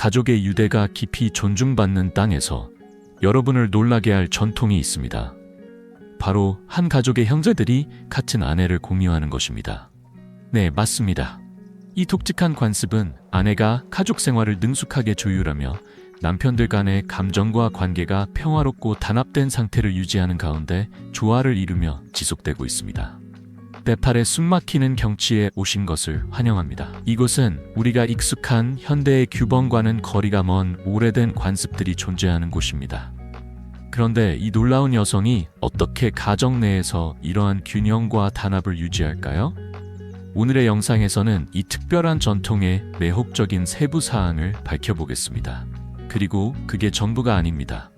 가족의 유대가 깊이 존중받는 땅에서 여러분을 놀라게 할 전통이 있습니다. 바로 한 가족의 형제들이 같은 아내를 공유하는 것입니다. 네, 맞습니다. 이 독특한 관습은 아내가 가족 생활을 능숙하게 조율하며 남편들 간의 감정과 관계가 평화롭고 단합된 상태를 유지하는 가운데 조화를 이루며 지속되고 있습니다. 네팔의 숨막히는 경치에 오신 것을 환영합니다. 이곳은 우리가 익숙한 현대의 규범과는 거리가 먼 오래된 관습들이 존재하는 곳입니다. 그런데 이 놀라운 여성이 어떻게 가정 내에서 이러한 균형과 단합을 유지할까요? 오늘의 영상에서는 이 특별한 전통의 매혹적인 세부 사항을 밝혀보겠습니다. 그리고 그게 전부가 아닙니다.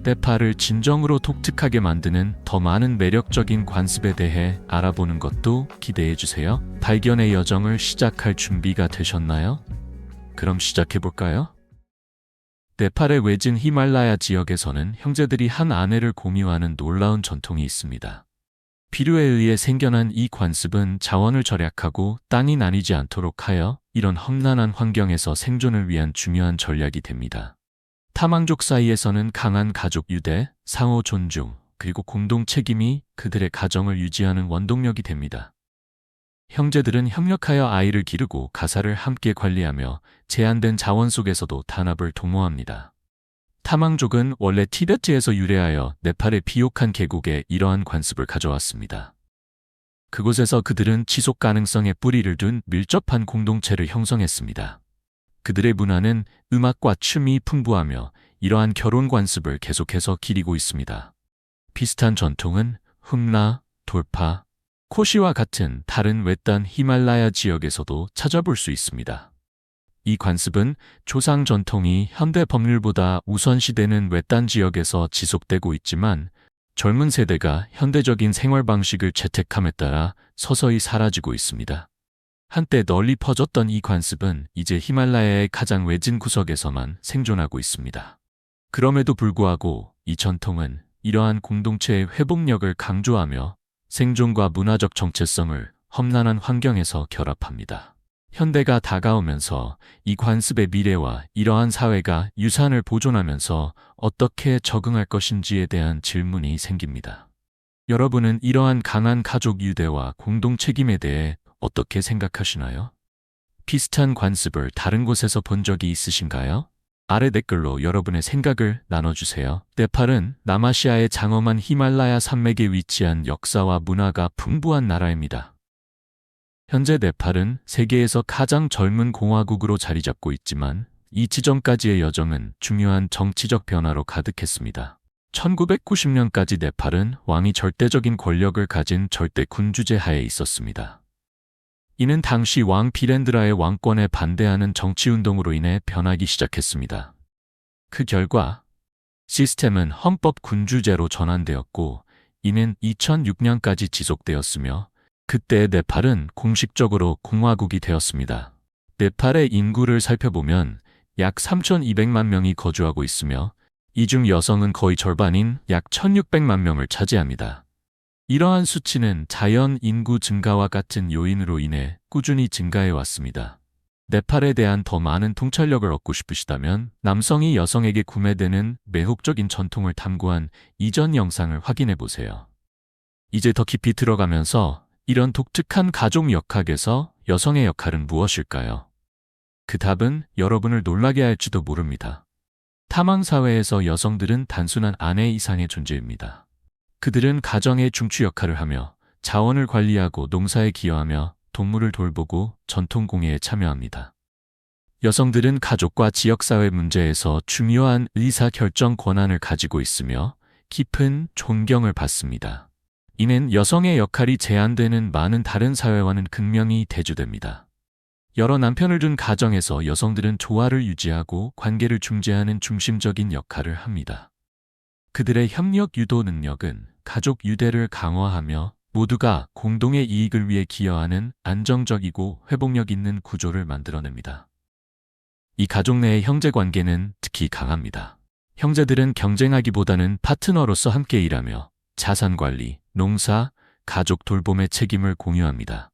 네팔을 진정으로 독특하게 만드는 더 많은 매력적인 관습에 대해 알아보는 것도 기대해주세요. 발견의 여정을 시작할 준비가 되셨나요? 그럼 시작해볼까요? 네팔의 외진 히말라야 지역에서는 형제들이 한 아내를 공유하는 놀라운 전통이 있습니다. 비료에 의해 생겨난 이 관습은 자원을 절약하고 땅이 나뉘지 않도록 하여 이런 험난한 환경에서 생존을 위한 중요한 전략이 됩니다. 타망족 사이에서는 강한 가족 유대, 상호 존중, 그리고 공동 책임이 그들의 가정을 유지하는 원동력이 됩니다. 형제들은 협력하여 아이를 기르고 가사를 함께 관리하며 제한된 자원 속에서도 단합을 도모합니다. 타망족은 원래 티베트에서 유래하여 네팔의 비옥한 계곡에 이러한 관습을 가져왔습니다. 그곳에서 그들은 지속 가능성에 뿌리를 둔 밀접한 공동체를 형성했습니다. 그들의 문화는 음악과 춤이 풍부하며 이러한 결혼 관습을 계속해서 기리고 있습니다. 비슷한 전통은 훔라, 돌파, 코시와 같은 다른 외딴 히말라야 지역에서도 찾아볼 수 있습니다. 이 관습은 조상 전통이 현대 법률보다 우선시되는 외딴 지역에서 지속되고 있지만 젊은 세대가 현대적인 생활 방식을 채택함에 따라 서서히 사라지고 있습니다. 한때 널리 퍼졌던 이 관습은 이제 히말라야의 가장 외진 구석에서만 생존하고 있습니다. 그럼에도 불구하고 이 전통은 이러한 공동체의 회복력을 강조하며 생존과 문화적 정체성을 험난한 환경에서 결합합니다. 현대가 다가오면서 이 관습의 미래와 이러한 사회가 유산을 보존하면서 어떻게 적응할 것인지에 대한 질문이 생깁니다. 여러분은 이러한 강한 가족 유대와 공동 책임에 대해 어떻게 생각하시나요? 비슷한 관습을 다른 곳에서 본 적이 있으신가요? 아래 댓글로 여러분의 생각을 나눠주세요. 네팔은 남아시아의 장엄한 히말라야 산맥에 위치한 역사와 문화가 풍부한 나라입니다. 현재 네팔은 세계에서 가장 젊은 공화국으로 자리 잡고 있지만 이 지점까지의 여정은 중요한 정치적 변화로 가득했습니다. 1990년까지 네팔은 왕이 절대적인 권력을 가진 절대 군주제 하에 있었습니다. 이는 당시 왕 비렌드라의 왕권에 반대하는 정치운동으로 인해 변하기 시작했습니다. 그 결과 시스템은 헌법 군주제로 전환되었고 이는 2006년까지 지속되었으며 그때 네팔은 공식적으로 공화국이 되었습니다. 네팔의 인구를 살펴보면 약 3,200만 명이 거주하고 있으며 이 중 여성은 거의 절반인 약 1,600만 명을 차지합니다. 이러한 수치는 자연 인구 증가와 같은 요인으로 인해 꾸준히 증가해 왔습니다. 네팔에 대한 더 많은 통찰력을 얻고 싶으시다면 남성이 여성에게 구매되는 매혹적인 전통을 탐구한 이전 영상을 확인해 보세요. 이제 더 깊이 들어가면서 이런 독특한 가족 역학에서 여성의 역할은 무엇일까요? 그 답은 여러분을 놀라게 할지도 모릅니다. 타망 사회에서 여성들은 단순한 아내 이상의 존재입니다. 그들은 가정의 중추 역할을 하며 자원을 관리하고 농사에 기여하며 동물을 돌보고 전통 공예에 참여합니다. 여성들은 가족과 지역사회 문제에서 중요한 의사결정 권한을 가지고 있으며 깊은 존경을 받습니다. 이는 여성의 역할이 제한되는 많은 다른 사회와는 극명히 대조됩니다. 여러 남편을 둔 가정에서 여성들은 조화를 유지하고 관계를 중재하는 중심적인 역할을 합니다. 그들의 협력 유도 능력은 가족 유대를 강화하며 모두가 공동의 이익을 위해 기여하는 안정적이고 회복력 있는 구조를 만들어냅니다. 이 가족 내의 형제 관계는 특히 강합니다. 형제들은 경쟁하기보다는 파트너로서 함께 일하며 자산 관리, 농사, 가족 돌봄의 책임을 공유합니다.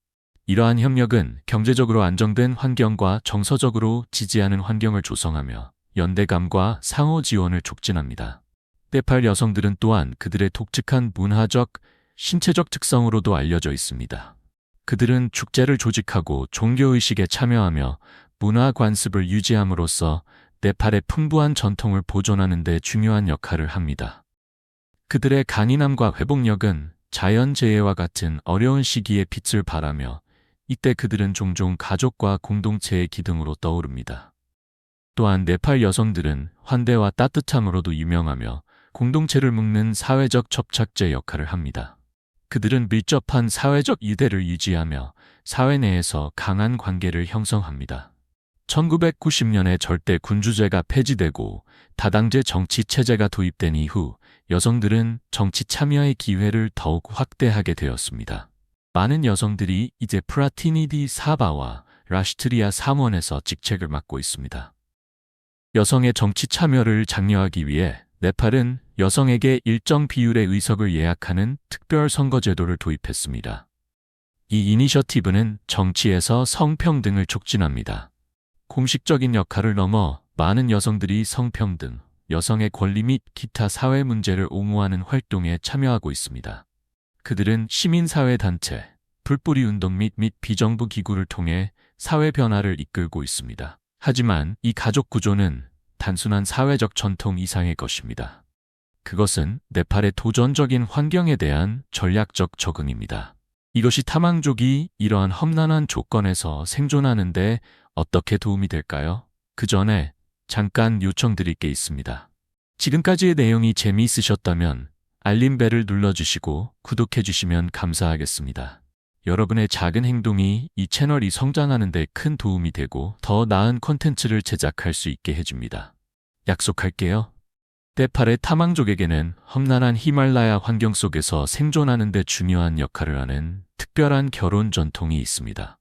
이러한 협력은 경제적으로 안정된 환경과 정서적으로 지지하는 환경을 조성하며 연대감과 상호 지원을 촉진합니다. 네팔 여성들은 또한 그들의 독특한 문화적, 신체적 특성으로도 알려져 있습니다. 그들은 축제를 조직하고 종교의식에 참여하며 문화 관습을 유지함으로써 네팔의 풍부한 전통을 보존하는 데 중요한 역할을 합니다. 그들의 강인함과 회복력은 자연재해와 같은 어려운 시기에 빛을 발하며 이때 그들은 종종 가족과 공동체의 기둥으로 떠오릅니다. 또한 네팔 여성들은 환대와 따뜻함으로도 유명하며 공동체를 묶는 사회적 접착제 역할을 합니다. 그들은 밀접한 사회적 유대를 유지하며 사회 내에서 강한 관계를 형성합니다. 1990년에 절대 군주제가 폐지되고 다당제 정치 체제가 도입된 이후 여성들은 정치 참여의 기회를 더욱 확대하게 되었습니다. 많은 여성들이 이제 프라티니디 사바와 라슈트리아 사원에서 직책을 맡고 있습니다. 여성의 정치 참여를 장려하기 위해 네팔은 여성에게 일정 비율의 의석을 예약하는 특별 선거제도를 도입했습니다. 이 이니셔티브는 정치에서 성평등을 촉진합니다. 공식적인 역할을 넘어 많은 여성들이 성평등, 여성의 권리 및 기타 사회 문제를 옹호하는 활동에 참여하고 있습니다. 그들은 시민사회단체, 불뿌리 운동 및 비정부 기구를 통해 사회 변화를 이끌고 있습니다. 하지만 이 가족 구조는 단순한 사회적 전통 이상의 것입니다. 그것은 네팔의 도전적인 환경에 대한 전략적 적응입니다. 이것이 타망족이 이러한 험난한 조건에서 생존하는 데 어떻게 도움이 될까요? 그 전에 잠깐 요청드릴 게 있습니다. 지금까지의 내용이 재미있으셨다면 알림벨을 눌러주시고 구독해주시면 감사하겠습니다. 여러분의 작은 행동이 이 채널이 성장하는 데 큰 도움이 되고 더 나은 콘텐츠를 제작할 수 있게 해줍니다. 약속할게요. 네팔의 타망족에게는 험난한 히말라야 환경 속에서 생존하는 데 중요한 역할을 하는 특별한 결혼 전통이 있습니다.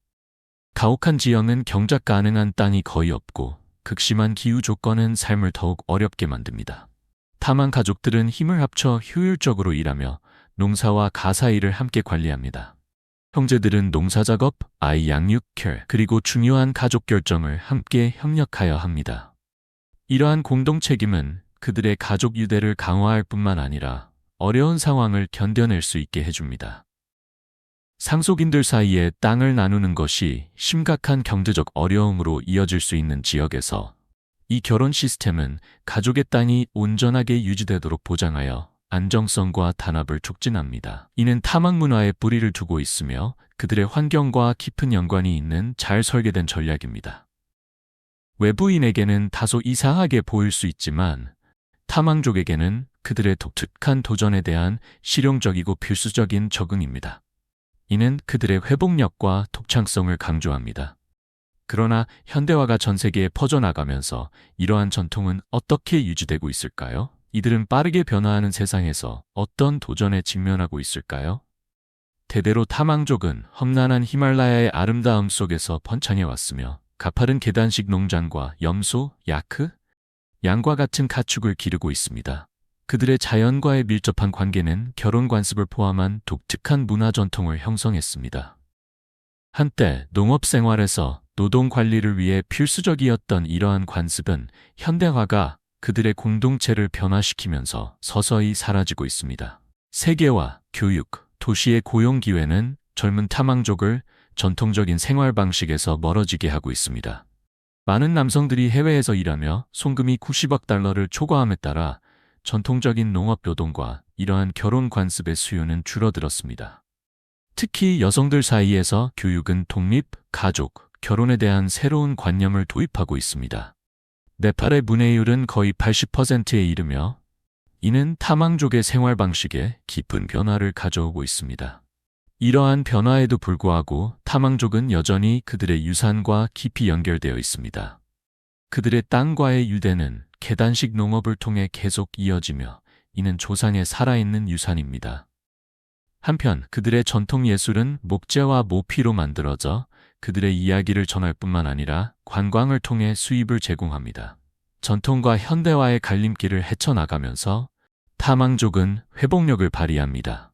가혹한 지형은 경작 가능한 땅이 거의 없고 극심한 기후 조건은 삶을 더욱 어렵게 만듭니다. 타망 가족들은 힘을 합쳐 효율적으로 일하며 농사와 가사 일을 함께 관리합니다. 형제들은 농사작업, 아이 양육, 케어, 그리고 중요한 가족 결정을 함께 협력하여 합니다. 이러한 공동 책임은 그들의 가족 유대를 강화할 뿐만 아니라 어려운 상황을 견뎌낼 수 있게 해줍니다. 상속인들 사이에 땅을 나누는 것이 심각한 경제적 어려움으로 이어질 수 있는 지역에서 이 결혼 시스템은 가족의 땅이 온전하게 유지되도록 보장하여 안정성과 단합을 촉진합니다. 이는 타망 문화에 뿌리를 두고 있으며 그들의 환경과 깊은 연관이 있는 잘 설계된 전략입니다. 외부인에게는 다소 이상하게 보일 수 있지만 타망족에게는 그들의 독특한 도전에 대한 실용적이고 필수적인 적응입니다. 이는 그들의 회복력과 독창성을 강조합니다. 그러나 현대화가 전 세계에 퍼져나가면서 이러한 전통은 어떻게 유지되고 있을까요? 이들은 빠르게 변화하는 세상에서 어떤 도전에 직면하고 있을까요? 대대로 타망족은 험난한 히말라야의 아름다움 속에서 번창해 왔으며 가파른 계단식 농장과 염소, 야크, 양과 같은 가축을 기르고 있습니다. 그들의 자연과의 밀접한 관계는 결혼 관습을 포함한 독특한 문화 전통을 형성했습니다. 한때 농업 생활에서 노동 관리를 위해 필수적이었던 이러한 관습은 현대화가 그들의 공동체를 변화시키면서 서서히 사라지고 있습니다. 세계화, 교육, 도시의 고용 기회는 젊은 타망족을 전통적인 생활 방식에서 멀어지게 하고 있습니다. 많은 남성들이 해외에서 일하며 송금이 90억 달러를 초과함에 따라 전통적인 농업 노동과 이러한 결혼 관습의 수요는 줄어들었습니다. 특히 여성들 사이에서 교육은 독립, 가족, 결혼에 대한 새로운 관념을 도입하고 있습니다. 네팔의 문해율은 거의 80%에 이르며 이는 타망족의 생활 방식에 깊은 변화를 가져오고 있습니다. 이러한 변화에도 불구하고 타망족은 여전히 그들의 유산과 깊이 연결되어 있습니다. 그들의 땅과의 유대는 계단식 농업을 통해 계속 이어지며 이는 조상의 살아있는 유산입니다. 한편 그들의 전통 예술은 목재와 모피로 만들어져 그들의 이야기를 전할 뿐만 아니라 관광을 통해 수입을 제공합니다. 전통과 현대화의 갈림길을 헤쳐나가면서 타망족은 회복력을 발휘합니다.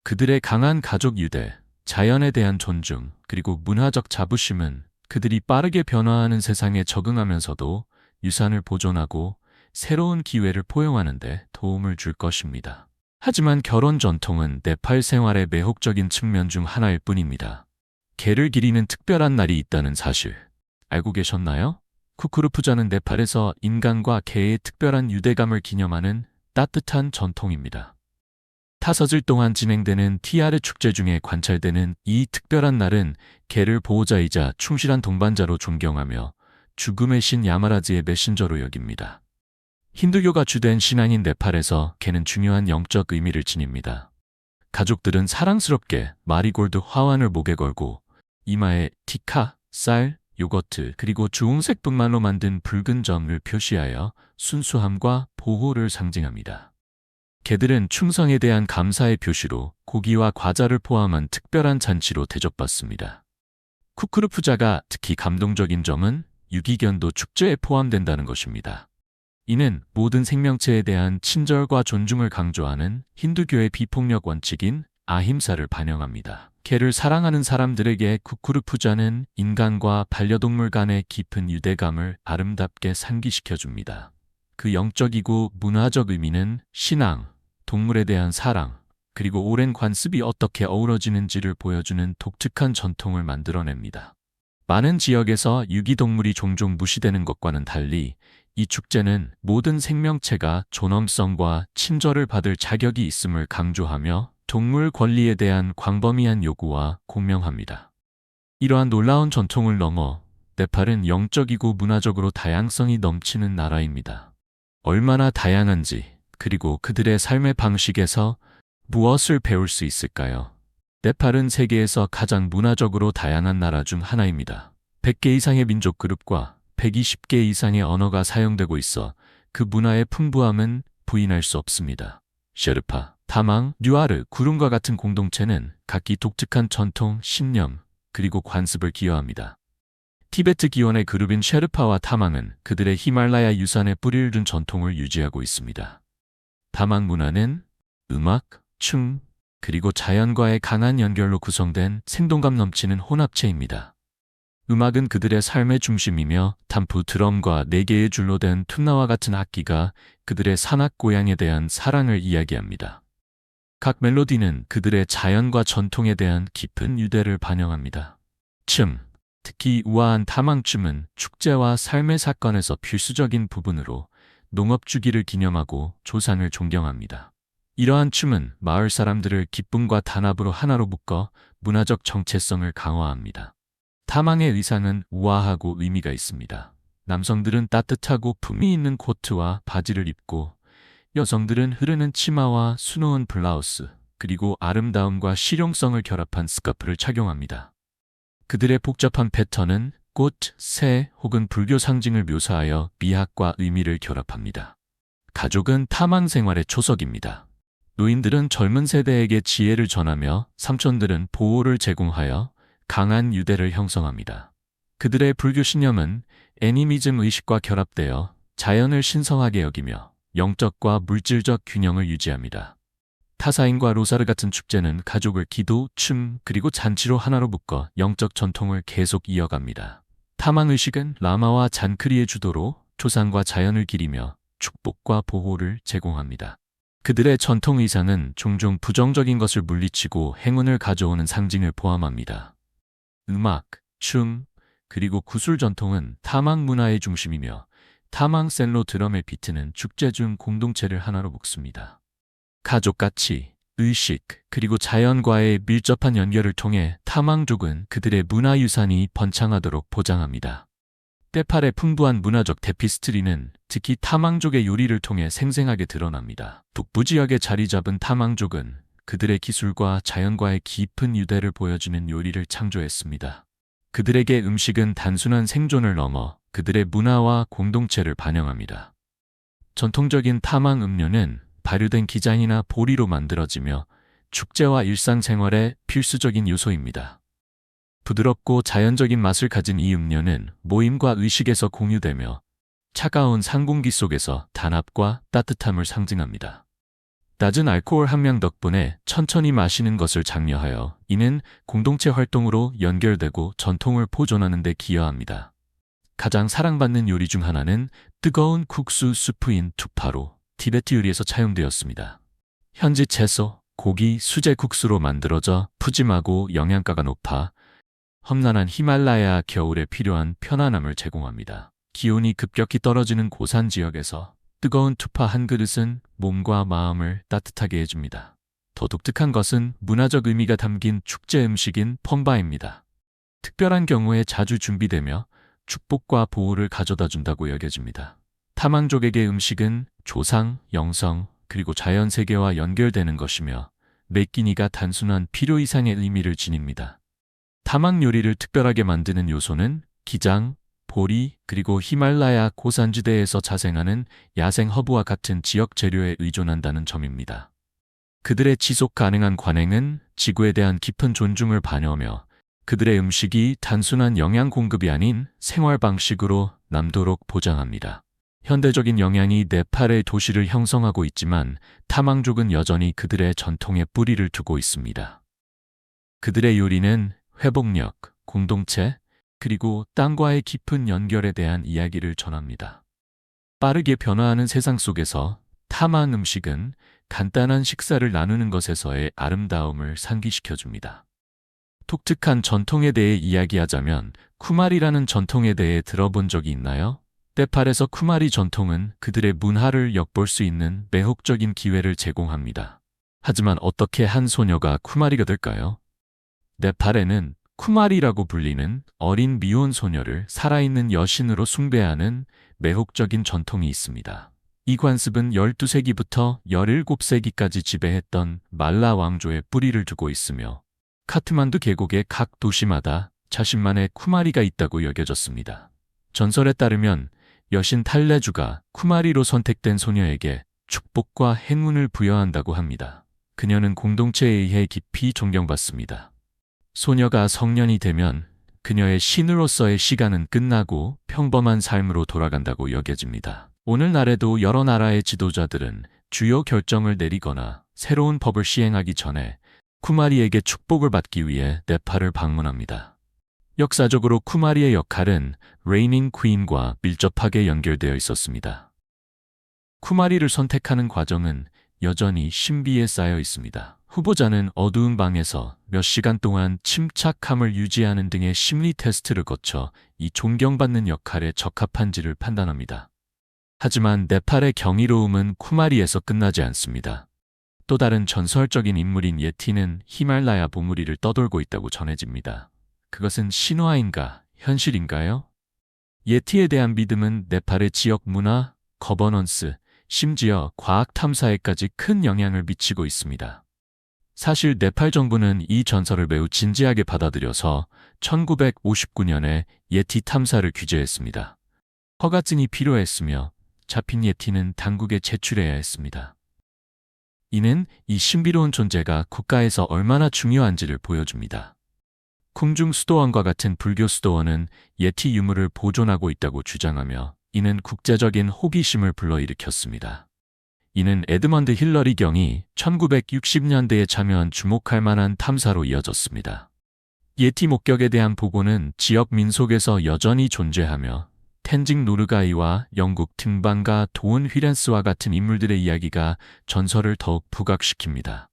그들의 강한 가족 유대, 자연에 대한 존중, 그리고 문화적 자부심은 그들이 빠르게 변화하는 세상에 적응하면서도 유산을 보존하고 새로운 기회를 포용하는 데 도움을 줄 것입니다. 하지만 결혼 전통은 네팔 생활의 매혹적인 측면 중 하나일 뿐입니다. 개를 기리는 특별한 날이 있다는 사실 알고 계셨나요? 쿠쿠르푸자는 네팔에서 인간과 개의 특별한 유대감을 기념하는 따뜻한 전통입니다. 타서질 동안 진행되는 티아르 축제 중에 관찰되는 이 특별한 날은 개를 보호자이자 충실한 동반자로 존경하며 죽음의 신 야마라즈의 메신저로 여깁니다. 힌두교가 주된 신앙인 네팔에서 개는 중요한 영적 의미를 지닙니다. 가족들은 사랑스럽게 마리골드 화환을 목에 걸고 이마에 티카, 쌀, 요거트 그리고 주홍색 분말로 만든 붉은 점을 표시하여 순수함과 보호를 상징합니다. 개들은 충성에 대한 감사의 표시로 고기와 과자를 포함한 특별한 잔치로 대접받습니다. 쿠쿠르푸자가 특히 감동적인 점은 유기견도 축제에 포함된다는 것입니다. 이는 모든 생명체에 대한 친절과 존중을 강조하는 힌두교의 비폭력 원칙인 아힘사를 반영합니다. 개를 사랑하는 사람들에게 쿠쿠르푸자는 인간과 반려동물 간의 깊은 유대감을 아름답게 상기시켜줍니다. 그 영적이고 문화적 의미는 신앙, 동물에 대한 사랑, 그리고 오랜 관습이 어떻게 어우러지는지를 보여주는 독특한 전통을 만들어냅니다. 많은 지역에서 유기동물이 종종 무시되는 것과는 달리 이 축제는 모든 생명체가 존엄성과 친절을 받을 자격이 있음을 강조하며 동물 권리에 대한 광범위한 요구와 공명합니다. 이러한 놀라운 전통을 넘어 네팔은 영적이고 문화적으로 다양성이 넘치는 나라입니다. 얼마나 다양한지, 그리고 그들의 삶의 방식에서 무엇을 배울 수 있을까요? 네팔은 세계에서 가장 문화적으로 다양한 나라 중 하나입니다. 100개 이상의 민족 그룹과 120개 이상의 언어가 사용되고 있어 그 문화의 풍부함은 부인할 수 없습니다. 셰르파, 다망, 뉴아르, 구름과 같은 공동체는 각기 독특한 전통, 신념, 그리고 관습을 기여합니다. 티베트 기원의 그룹인 셰르파와 타망은 그들의 히말라야 유산에 뿌리를 둔 전통을 유지하고 있습니다. 다망 문화는 음악, 춤, 그리고 자연과의 강한 연결로 구성된 생동감 넘치는 혼합체입니다. 음악은 그들의 삶의 중심이며 단프 드럼과 4개의 줄로 된 툰나와 같은 악기가 그들의 산악 고향에 대한 사랑을 이야기합니다. 각 멜로디는 그들의 자연과 전통에 대한 깊은 유대를 반영합니다. 춤, 특히 우아한 타망춤은 축제와 삶의 사건에서 필수적인 부분으로 농업 주기를 기념하고 조상을 존경합니다. 이러한 춤은 마을 사람들을 기쁨과 단합으로 하나로 묶어 문화적 정체성을 강화합니다. 타망의 의상은 우아하고 의미가 있습니다. 남성들은 따뜻하고 품위 있는 코트와 바지를 입고 여성들은 흐르는 치마와 수놓은 블라우스, 그리고 아름다움과 실용성을 결합한 스카프를 착용합니다. 그들의 복잡한 패턴은 꽃, 새 혹은 불교 상징을 묘사하여 미학과 의미를 결합합니다. 가족은 타망 생활의 초석입니다. 노인들은 젊은 세대에게 지혜를 전하며 삼촌들은 보호를 제공하여 강한 유대를 형성합니다. 그들의 불교 신념은 애니미즘 의식과 결합되어 자연을 신성하게 여기며 영적과 물질적 균형을 유지합니다. 타사인과 로사르 같은 축제는 가족을 기도, 춤, 그리고 잔치로 하나로 묶어 영적 전통을 계속 이어갑니다. 타망 의식은 라마와 잔크리의 주도로 조상과 자연을 기리며 축복과 보호를 제공합니다. 그들의 전통 의상은 종종 부정적인 것을 물리치고 행운을 가져오는 상징을 포함합니다. 음악, 춤, 그리고 구슬 전통은 타망 문화의 중심이며 타망 셀로 드럼의 비트는 축제 중 공동체를 하나로 묶습니다. 가족 가치, 의식, 그리고 자연과의 밀접한 연결을 통해 타망족은 그들의 문화유산이 번창하도록 보장합니다. 네팔의 풍부한 문화적 테피스트리는 특히 타망족의 요리를 통해 생생하게 드러납니다. 북부 지역에 자리 잡은 타망족은 그들의 기술과 자연과의 깊은 유대를 보여주는 요리를 창조했습니다. 그들에게 음식은 단순한 생존을 넘어 그들의 문화와 공동체를 반영합니다. 전통적인 타망 음료는 발효된 기장이나 보리로 만들어지며 축제와 일상생활의 필수적인 요소입니다. 부드럽고 자연적인 맛을 가진 이 음료는 모임과 의식에서 공유되며 차가운 상공기 속에서 단합과 따뜻함을 상징합니다. 낮은 알코올 함량 덕분에 천천히 마시는 것을 장려하여 이는 공동체 활동으로 연결되고 전통을 보존하는 데 기여합니다. 가장 사랑받는 요리 중 하나는 뜨거운 국수 수프인 투파로 티베트 요리에서 차용되었습니다. 현지 채소, 고기, 수제 국수로 만들어져 푸짐하고 영양가가 높아 험난한 히말라야 겨울에 필요한 편안함을 제공합니다. 기온이 급격히 떨어지는 고산 지역에서 뜨거운 투파 한 그릇은 몸과 마음을 따뜻하게 해줍니다. 더 독특한 것은 문화적 의미가 담긴 축제 음식인 펑바입니다. 특별한 경우에 자주 준비되며 축복과 보호를 가져다 준다고 여겨집니다. 타망족에게 음식은 조상, 영성, 그리고 자연 세계와 연결되는 것이며 메끼니가 단순한 필요 이상의 의미를 지닙니다. 타망 요리를 특별하게 만드는 요소는 기장, 보리, 그리고 히말라야 고산지대에서 자생하는 야생 허브와 같은 지역 재료에 의존한다는 점입니다. 그들의 지속 가능한 관행은 지구에 대한 깊은 존중을 반영하며 그들의 음식이 단순한 영양 공급이 아닌 생활 방식으로 남도록 보장합니다. 현대적인 영양이 네팔의 도시를 형성하고 있지만 타망족은 여전히 그들의 전통에 뿌리를 두고 있습니다. 그들의 요리는 회복력, 공동체, 그리고 땅과의 깊은 연결에 대한 이야기를 전합니다. 빠르게 변화하는 세상 속에서 타망 음식은 간단한 식사를 나누는 것에서의 아름다움을 상기시켜줍니다. 독특한 전통에 대해 이야기하자면 쿠마리라는 전통에 대해 들어본 적이 있나요? 네팔에서 쿠마리 전통은 그들의 문화를 엿볼 수 있는 매혹적인 기회를 제공합니다. 하지만 어떻게 한 소녀가 쿠마리가 될까요? 네팔에는 쿠마리라고 불리는 어린 미혼 소녀를 살아있는 여신으로 숭배하는 매혹적인 전통이 있습니다. 이 관습은 12세기부터 17세기까지 지배했던 말라 왕조의 뿌리를 두고 있으며 카트만두 계곡의 각 도시마다 자신만의 쿠마리가 있다고 여겨졌습니다. 전설에 따르면 여신 탈레주가 쿠마리로 선택된 소녀에게 축복과 행운을 부여한다고 합니다. 그녀는 공동체에 의해 깊이 존경받습니다. 소녀가 성년이 되면 그녀의 신으로서의 시간은 끝나고 평범한 삶으로 돌아간다고 여겨집니다. 오늘날에도 여러 나라의 지도자들은 주요 결정을 내리거나 새로운 법을 시행하기 전에 쿠마리에게 축복을 받기 위해 네팔을 방문합니다. 역사적으로 쿠마리의 역할은 레이닝 퀸과 밀접하게 연결되어 있었습니다. 쿠마리를 선택하는 과정은 여전히 신비에 쌓여 있습니다. 후보자는 어두운 방에서 몇 시간 동안 침착함을 유지하는 등의 심리 테스트를 거쳐 이 존경받는 역할에 적합한지를 판단합니다. 하지만 네팔의 경이로움은 쿠마리에서 끝나지 않습니다. 또 다른 전설적인 인물인 예티는 히말라야 봉우리를 떠돌고 있다고 전해집니다. 그것은 신화인가 현실인가요? 예티에 대한 믿음은 네팔의 지역 문화, 거버넌스, 심지어 과학 탐사에까지 큰 영향을 미치고 있습니다. 사실 네팔 정부는 이 전설을 매우 진지하게 받아들여서 1959년에 예티 탐사를 규제했습니다. 허가증이 필요했으며 잡힌 예티는 당국에 제출해야 했습니다. 이는 이 신비로운 존재가 국가에서 얼마나 중요한지를 보여줍니다. 쿵중 수도원과 같은 불교 수도원은 예티 유물을 보존하고 있다고 주장하며 이는 국제적인 호기심을 불러일으켰습니다. 이는 에드먼드 힐러리 경이 1960년대에 참여한 주목할 만한 탐사로 이어졌습니다. 예티 목격에 대한 보고는 지역 민속에서 여전히 존재하며 텐징 노르가이와 영국 등반가 도운 휘렌스와 같은 인물들의 이야기가 전설을 더욱 부각시킵니다.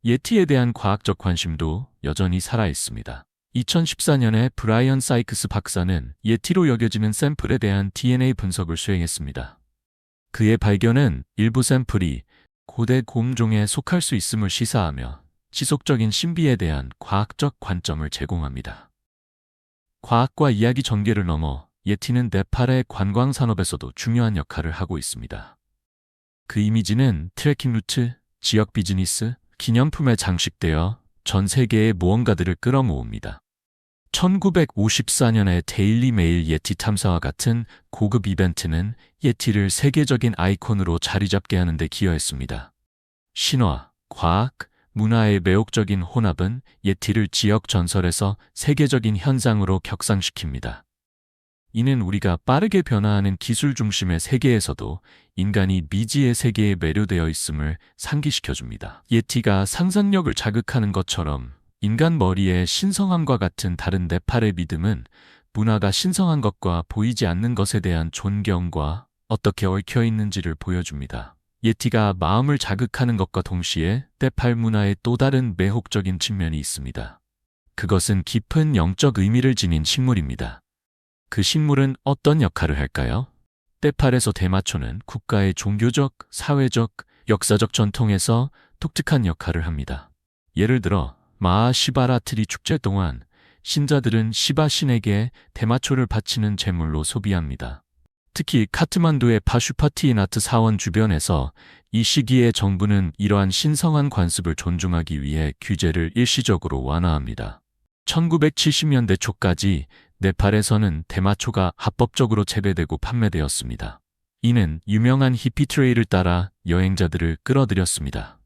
예티에 대한 과학적 관심도 여전히 살아있습니다. 2014년에 브라이언 사이크스 박사는 예티로 여겨지는 샘플에 대한 DNA 분석을 수행했습니다. 그의 발견은 일부 샘플이 고대 곰종에 속할 수 있음을 시사하며 지속적인 신비에 대한 과학적 관점을 제공합니다. 과학과 이야기 전개를 넘어 예티는 네팔의 관광 산업에서도 중요한 역할을 하고 있습니다. 그 이미지는 트레킹 루트, 지역 비즈니스, 기념품에 장식되어 전 세계의 모험가들을 끌어모읍니다. 1954년의 데일리 메일 예티 탐사와 같은 고급 이벤트는 예티를 세계적인 아이콘으로 자리잡게 하는 데 기여했습니다. 신화, 과학, 문화의 매혹적인 혼합은 예티를 지역 전설에서 세계적인 현상으로 격상시킵니다. 이는 우리가 빠르게 변화하는 기술 중심의 세계에서도 인간이 미지의 세계에 매료되어 있음을 상기시켜줍니다. 예티가 상상력을 자극하는 것처럼 인간 머리의 신성함과 같은 다른 네팔의 믿음은 문화가 신성한 것과 보이지 않는 것에 대한 존경과 어떻게 얽혀 있는지를 보여줍니다. 예티가 마음을 자극하는 것과 동시에 네팔 문화의 또 다른 매혹적인 측면이 있습니다. 그것은 깊은 영적 의미를 지닌 식물입니다. 그 식물은 어떤 역할을 할까요? 네팔에서 대마초는 국가의 종교적, 사회적, 역사적 전통에서 독특한 역할을 합니다. 예를 들어 마하 시바라트리 축제 동안 신자들은 시바 신에게 대마초를 바치는 제물로 소비합니다. 특히 카트만두의 파슈파티나트 사원 주변에서 이 시기에 정부는 이러한 신성한 관습을 존중하기 위해 규제를 일시적으로 완화합니다. 1970년대 초까지 네팔에서는 대마초가 합법적으로 재배되고 판매되었습니다. 이는 유명한 히피 트레일을 따라 여행자들을 끌어들였습니다.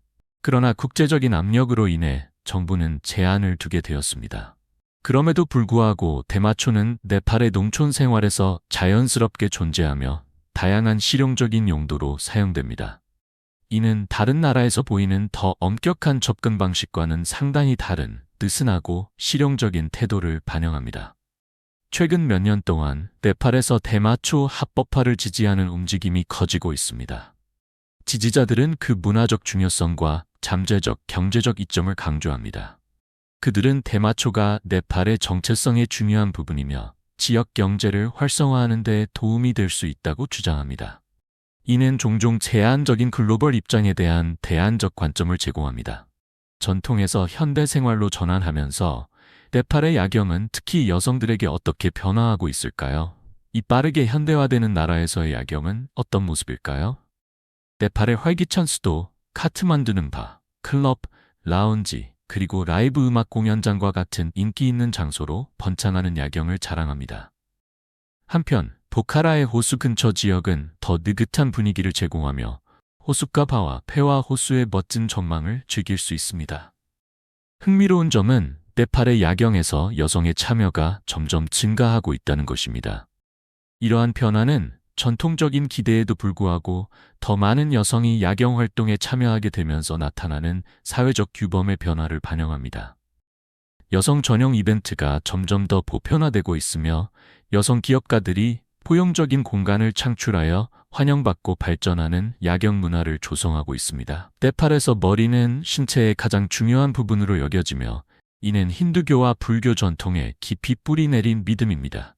그러나 국제적인 압력으로 인해 정부는 제한을 두게 되었습니다. 그럼에도 불구하고 대마초는 네팔의 농촌 생활에서 자연스럽게 존재하며 다양한 실용적인 용도로 사용됩니다. 이는 다른 나라에서 보이는 더 엄격한 접근 방식과는 상당히 다른 느슨하고 실용적인 태도를 반영합니다. 최근 몇 년 동안 네팔에서 대마초 합법화를 지지하는 움직임이 커지고 있습니다. 지지자들은 그 문화적 중요성과 잠재적, 경제적 이점을 강조합니다. 그들은 대마초가 네팔의 정체성의 중요한 부분이며 지역 경제를 활성화하는 데 도움이 될 수 있다고 주장합니다. 이는 종종 제한적인 글로벌 입장에 대한 대안적 관점을 제공합니다. 전통에서 현대 생활로 전환하면서 네팔의 야경은 특히 여성들에게 어떻게 변화하고 있을까요? 이 빠르게 현대화되는 나라에서의 야경은 어떤 모습일까요? 네팔의 활기찬 수도 카트만두는 바, 클럽, 라운지, 그리고 라이브 음악 공연장과 같은 인기 있는 장소로 번창하는 야경을 자랑합니다. 한편 보카라의 호수 근처 지역은 더 느긋한 분위기를 제공하며 호숫가 바와 폐와 호수의 멋진 전망을 즐길 수 있습니다. 흥미로운 점은 네팔의 야경에서 여성의 참여가 점점 증가하고 있다는 것입니다. 이러한 변화는 전통적인 기대에도 불구하고 더 많은 여성이 야경 활동에 참여하게 되면서 나타나는 사회적 규범의 변화를 반영합니다. 여성 전용 이벤트가 점점 더 보편화되고 있으며 여성 기업가들이 포용적인 공간을 창출하여 환영받고 발전하는 야경 문화를 조성하고 있습니다. 네팔에서 머리는 신체의 가장 중요한 부분으로 여겨지며 이는 힌두교와 불교 전통에 깊이 뿌리 내린 믿음입니다.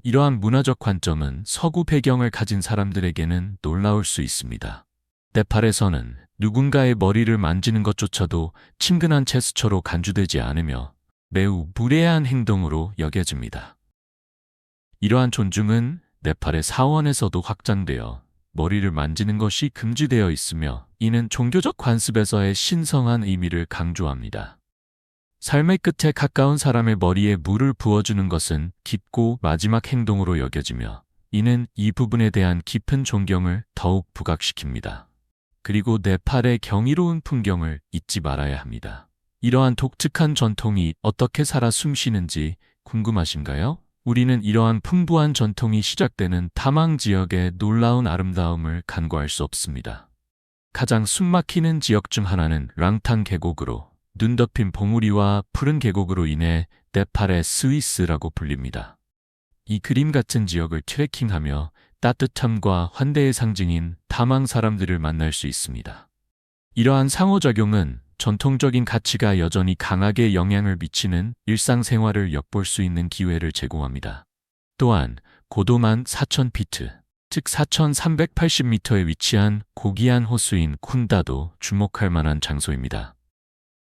이러한 문화적 관점은 서구 배경을 가진 사람들에게는 놀라울 수 있습니다. 네팔에서는 누군가의 머리를 만지는 것조차도 친근한 제스처로 간주되지 않으며 매우 무례한 행동으로 여겨집니다. 이러한 존중은 네팔의 사원에서도 확장되어 머리를 만지는 것이 금지되어 있으며 이는 종교적 관습에서의 신성한 의미를 강조합니다. 삶의 끝에 가까운 사람의 머리에 물을 부어주는 것은 깊고 마지막 행동으로 여겨지며 이는 이 부분에 대한 깊은 존경을 더욱 부각시킵니다. 그리고 네팔의 경이로운 풍경을 잊지 말아야 합니다. 이러한 독특한 전통이 어떻게 살아 숨쉬는지 궁금하신가요? 우리는 이러한 풍부한 전통이 시작되는 타망 지역의 놀라운 아름다움을 간과할 수 없습니다. 가장 숨막히는 지역 중 하나는 랑탕 계곡으로 눈 덮인 봉우리와 푸른 계곡으로 인해 네팔의 스위스라고 불립니다. 이 그림 같은 지역을 트레킹하며 따뜻함과 환대의 상징인 타망 사람들을 만날 수 있습니다. 이러한 상호작용은 전통적인 가치가 여전히 강하게 영향을 미치는 일상생활을 엿볼 수 있는 기회를 제공합니다. 또한 고도만 4,000피트, 즉 4,380m에 위치한 고귀한 호수인 쿤다도 주목할 만한 장소입니다.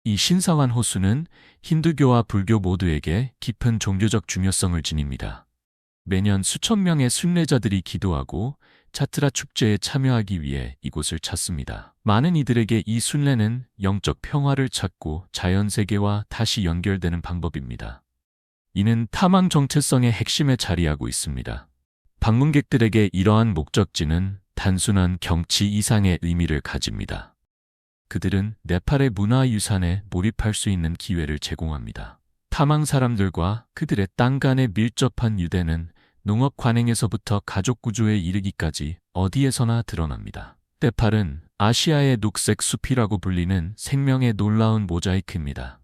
이 신성한 호수는 힌두교와 불교 모두에게 깊은 종교적 중요성을 지닙니다. 매년 수천 명의 순례자들이 기도하고 차트라 축제에 참여하기 위해 이곳을 찾습니다. 많은 이들에게 이 순례는 영적 평화를 찾고 자연세계와 다시 연결되는 방법입니다. 이는 타망 정체성의 핵심에 자리하고 있습니다. 방문객들에게 이러한 목적지는 단순한 경치 이상의 의미를 가집니다. 그들은 네팔의 문화유산에 몰입할 수 있는 기회를 제공합니다. 타망 사람들과 그들의 땅 간의 밀접한 유대는 농업 관행에서부터 가족 구조에 이르기까지 어디에서나 드러납니다. 네팔은 아시아의 녹색 숲이라고 불리는 생명의 놀라운 모자이크입니다.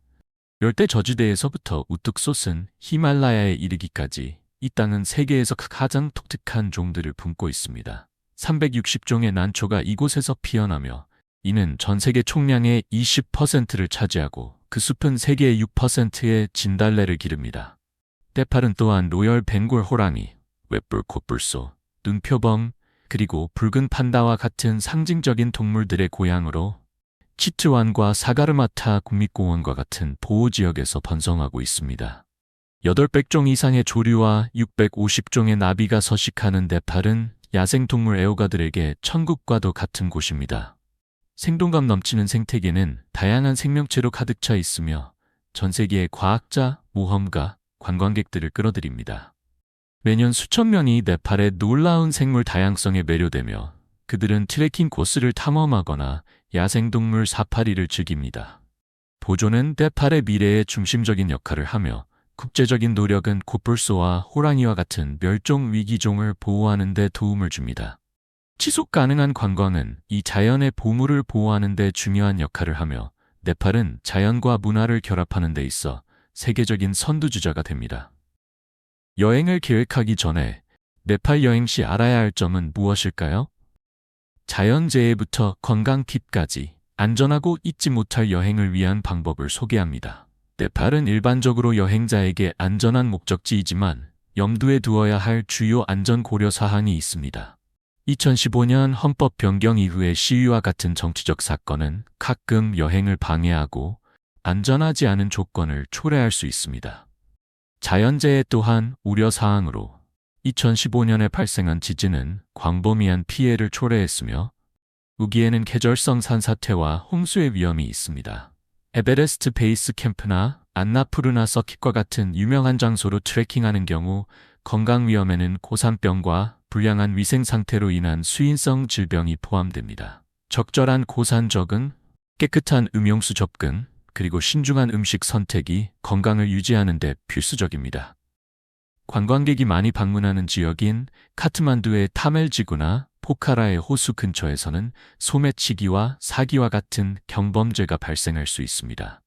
열대 저지대에서부터 우뚝 솟은 히말라야에 이르기까지 이 땅은 세계에서 가장 독특한 종들을 품고 있습니다. 360종의 난초가 이곳에서 피어나며 이는 전 세계 총량의 20%를 차지하고 그 숲은 세계의 6%의 진달래를 기릅니다. 네팔은 또한 로열 벵골 호랑이, 웹불 코뿔소, 눈표범, 그리고 붉은 판다와 같은 상징적인 동물들의 고향으로 치트완과 사가르마타 국립공원과 같은 보호지역에서 번성하고 있습니다. 800종 이상의 조류와 650종의 나비가 서식하는 네팔은 야생동물 애호가들에게 천국과도 같은 곳입니다. 생동감 넘치는 생태계는 다양한 생명체로 가득 차 있으며 전 세계의 과학자, 모험가, 관광객들을 끌어들입니다. 매년 수천 명이 네팔의 놀라운 생물 다양성에 매료되며 그들은 트레킹 코스를 탐험하거나 야생동물 사파리를 즐깁니다. 보존은 네팔의 미래의 중심적인 역할을 하며 국제적인 노력은 코뿔소와 호랑이와 같은 멸종 위기종을 보호하는 데 도움을 줍니다. 지속 가능한 관광은 이 자연의 보물을 보호하는 데 중요한 역할을 하며 네팔은 자연과 문화를 결합하는 데 있어 세계적인 선두주자가 됩니다. 여행을 계획하기 전에 네팔 여행 시 알아야 할 점은 무엇일까요? 자연재해부터 건강 팁까지 안전하고 잊지 못할 여행을 위한 방법을 소개합니다. 네팔은 일반적으로 여행자에게 안전한 목적지이지만 염두에 두어야 할 주요 안전 고려 사항이 있습니다. 2015년 헌법 변경 이후의 시위와 같은 정치적 사건은 가끔 여행을 방해하고 안전하지 않은 조건을 초래할 수 있습니다. 자연재해 또한 우려사항으로 2015년에 발생한 지진은 광범위한 피해를 초래했으며 우기에는 계절성 산사태와 홍수의 위험이 있습니다. 에베레스트 베이스 캠프나 안나푸르나 서킷과 같은 유명한 장소로 트레킹하는 경우 건강 위험에는 고산병과 불량한 위생 상태로 인한 수인성 질병이 포함됩니다. 적절한 고산 적응, 깨끗한 음용수 접근, 그리고 신중한 음식 선택이 건강을 유지하는 데 필수적입니다. 관광객이 많이 방문하는 지역인 카트만두의 타멜지구나 포카라의 호수 근처에서는 소매치기와 사기와 같은 경범죄가 발생할 수 있습니다.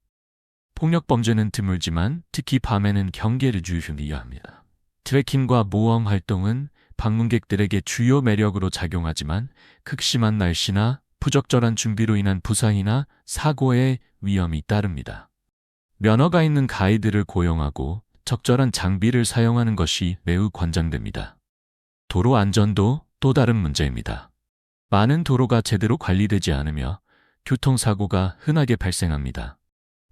폭력범죄는 드물지만 특히 밤에는 경계를 유의해야 합니다. 트레킹과 모험 활동은 방문객들에게 주요 매력으로 작용하지만 극심한 날씨나 부적절한 준비로 인한 부상이나 사고의 위험이 따릅니다. 면허가 있는 가이드를 고용하고 적절한 장비를 사용하는 것이 매우 권장됩니다. 도로 안전도 또 다른 문제입니다. 많은 도로가 제대로 관리되지 않으며 교통사고가 흔하게 발생합니다.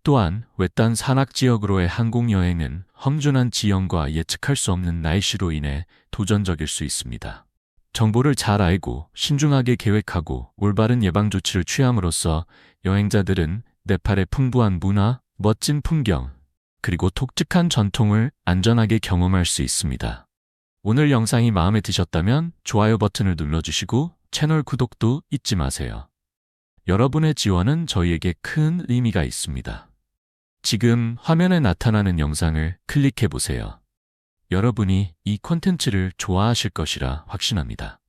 또한 외딴 산악지역으로의 항공여행은 험준한 지형과 예측할 수 없는 날씨로 인해 도전적일 수 있습니다. 정보를 잘 알고 신중하게 계획하고 올바른 예방조치를 취함으로써 여행자들은 네팔의 풍부한 문화, 멋진 풍경, 그리고 독특한 전통을 안전하게 경험할 수 있습니다. 오늘 영상이 마음에 드셨다면 좋아요 버튼을 눌러주시고 채널 구독도 잊지 마세요. 여러분의 지원은 저희에게 큰 의미가 있습니다. 지금 화면에 나타나는 영상을 클릭해보세요. 여러분이 이 콘텐츠를 좋아하실 것이라 확신합니다.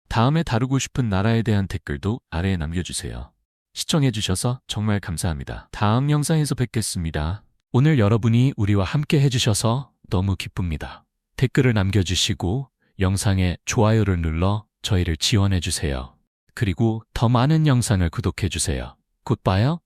다음에 다루고 싶은 나라에 대한 댓글도 아래에 남겨주세요. 시청해주셔서 정말 감사합니다. 다음 영상에서 뵙겠습니다. 오늘 여러분이 우리와 함께 해주셔서 너무 기쁩니다. 댓글을 남겨주시고 영상에 좋아요를 눌러 저희를 지원해주세요. 그리고 더 많은 영상을 구독해주세요. 곧 봐요.